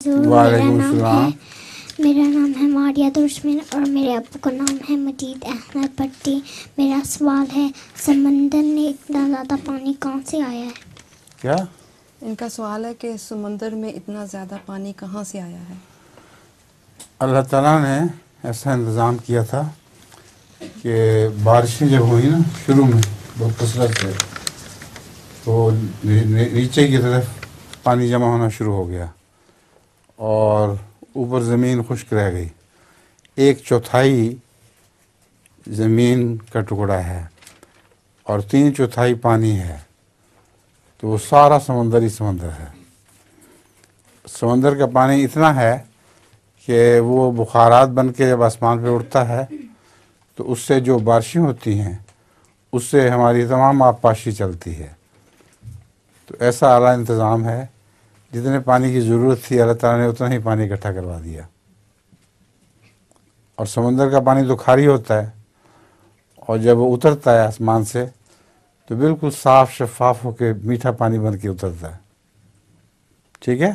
وعلیکم السلام۔ میرا نام ہے ماریہ درشمن اور میرے ابو کا نام ہے مجید احمد بھٹی۔ میرا سوال ہے سمندر میں اتنا زیادہ پانی کہاں سے آیا ہے؟ کیا؟ ان کا سوال ہے کہ سمندر میں اتنا زیادہ پانی کہاں سے آیا ہے؟ اللہ تعالیٰ نے ایسا انتظام کیا تھا کہ بارشیں جب ہوئی نا شروع میں بہت کثرت سے، تو نیچے کی طرف پانی جمع ہونا شروع ہو گیا اور اوپر زمین خشک رہ گئی۔ 1/4 زمین کا ٹکڑا ہے اور 3/4 پانی ہے، تو وہ سارا سمندر ہی سمندر ہے۔ سمندر کا پانی اتنا ہے کہ وہ بخارات بن کے جب آسمان پہ اڑتا ہے تو اس سے جو بارشیں ہوتی ہیں اس سے ہماری تمام آبپاشی چلتی ہے۔ تو ایسا اعلیٰ انتظام ہے، جتنے پانی کی ضرورت تھی اللہ تعالیٰ نے اتنا ہی پانی اکٹھا کروا دیا۔ اور سمندر کا پانی تو کھاری ہوتا ہے، اور جب وہ اترتا ہے آسمان سے تو بالکل صاف شفاف ہو کے میٹھا پانی بن کے اترتا ہے۔ ٹھیک ہے؟